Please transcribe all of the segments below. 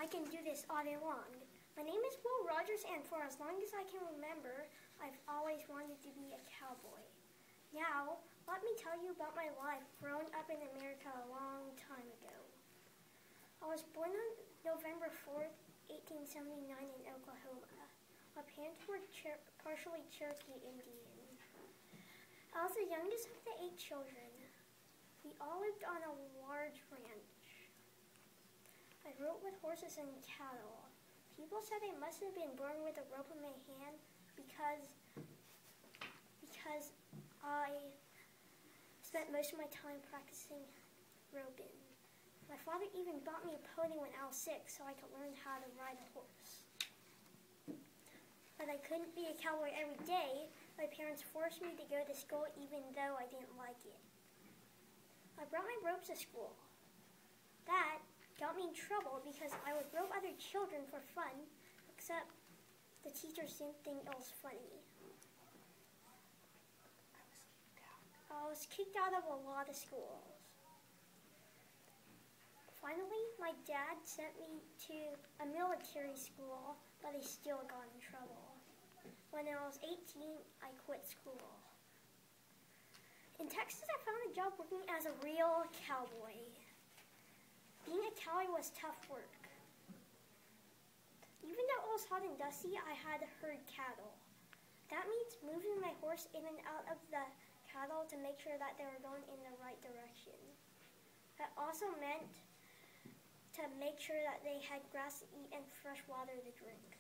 I can do this all day long. My name is Will Rogers, and for as long as I can remember, I've always wanted to be a cowboy. Now, let me tell you about my life growing up in America a long time ago. I was born on November 4th, 1879 in Oklahoma. My parents were partially Cherokee Indian. I was the youngest of the 8 children. We all lived on a large ranch. I rode with horses and cattle. People said I must have been born with a rope in my hand because I spent most of my time practicing roping. My father even bought me a pony when I was 6 so I could learn how to ride a horse. But I couldn't be a cowboy every day. My parents forced me to go to school even though I didn't like it. I brought my ropes to school. That got me in trouble because I would rope other children for fun, except the teachers didn't think it was funny. I was kicked out of a lot of schools. Finally, my dad sent me to a military school, but I still got in trouble. When I was 18, I quit school. In Texas, I found a job working as a real cowboy. Being a cowboy was tough work. Even though it was hot and dusty, I had to herd cattle. That means moving my horse in and out of the cattle to make sure that they were going in the right direction. That also meant to make sure that they had grass to eat and fresh water to drink.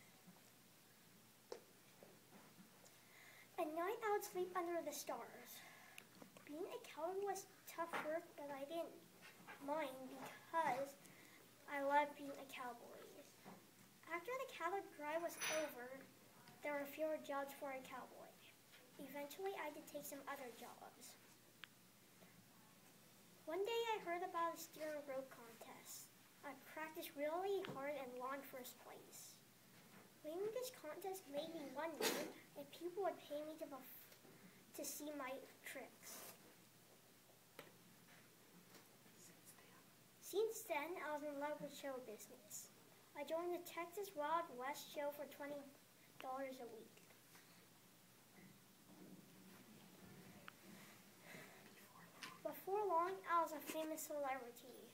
At night, I would sleep under the stars. Being a cowboy was tough work, but I didn't mind because I loved being a cowboy. After the cattle drive was over, there were fewer jobs for a cowboy. Eventually, I did take some other jobs. One day, I heard about a steer rope contest. I practiced really hard and won first place. Winning this contest made me wonder if people would pay me to see my tricks. Since then, I was in love with show business. I joined the Texas Wild West show for $20 a week. Before long, I was a famous celebrity.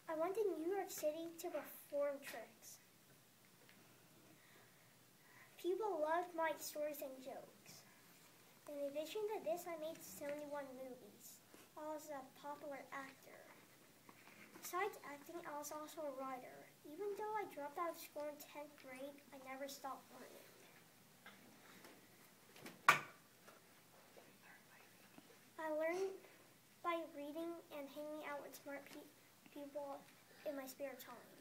I went to New York City to perform tricks. People loved my stories and jokes. In addition to this, I made 71 movies. I was a popular actor. Besides acting, I was also a writer. Even though I dropped out of school in 10th grade, I never stopped learning. I learned by reading and hanging out with smart people in my spare time.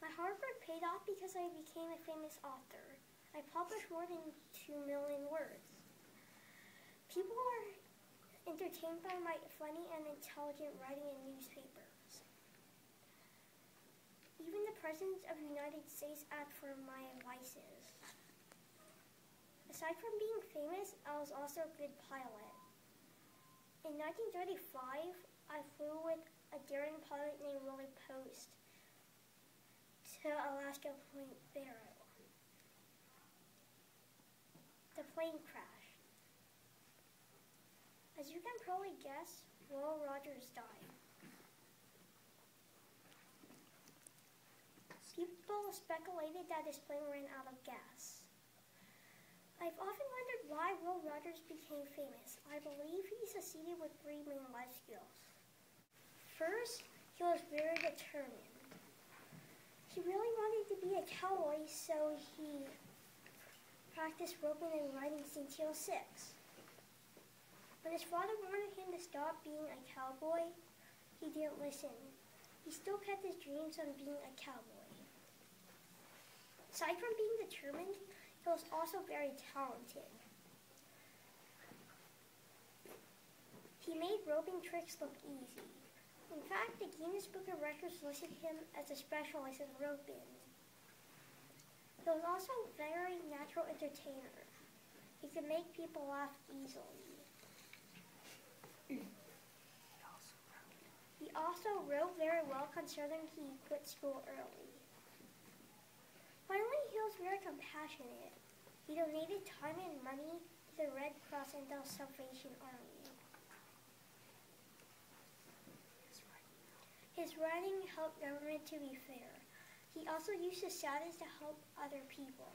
My hard work paid off because I became a famous author. I published more than 2 million words. People are entertained by my funny and intelligent writing in newspapers. Even the President of the United States asked for my advices. Aside from being famous, I was also a good pilot. In 1935, I flew with a daring pilot named Willie Post to Alaska Point Barrow. The plane crashed. As you can probably guess, Will Rogers died. People speculated that his plane ran out of gas. I've often wondered why Will Rogers became famous. I believe he succeeded with 3 main life skills. First, he was very determined. He really wanted to be a cowboy, so he practiced roping and riding since he was 6. When his father wanted him to stop being a cowboy, he didn't listen. He still kept his dreams on being a cowboy. Aside from being determined, he was also very talented. He made roping tricks look easy. In fact, the Guinness Book of Records listed him as a specialist in roping. He was also a very natural entertainer. He could make people laugh easily. also wrote very well considering he quit school early. Finally, he was very compassionate. He donated time and money to the Red Cross and the Salvation Army. His writing helped government to be fair. He also used his sadness to help other people.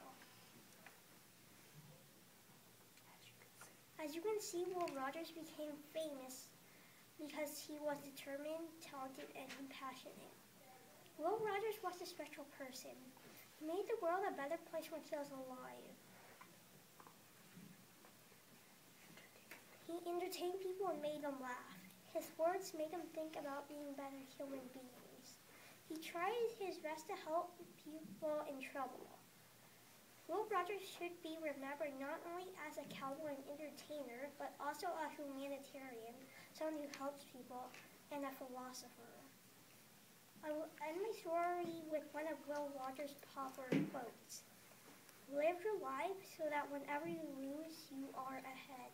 As you can see, Will Rogers became famous because he was determined, talented, and compassionate. Will Rogers was a special person. He made the world a better place when he was alive. He entertained people and made them laugh. His words made them think about being better human beings. He tried his best to help people in trouble. Will Rogers should be remembered not only as a cowboy and entertainer, but also a humanitarian, someone who helps people, and a philosopher. I will end my story with one of Will Rogers' popular quotes. Live your life so that whenever you lose, you are ahead.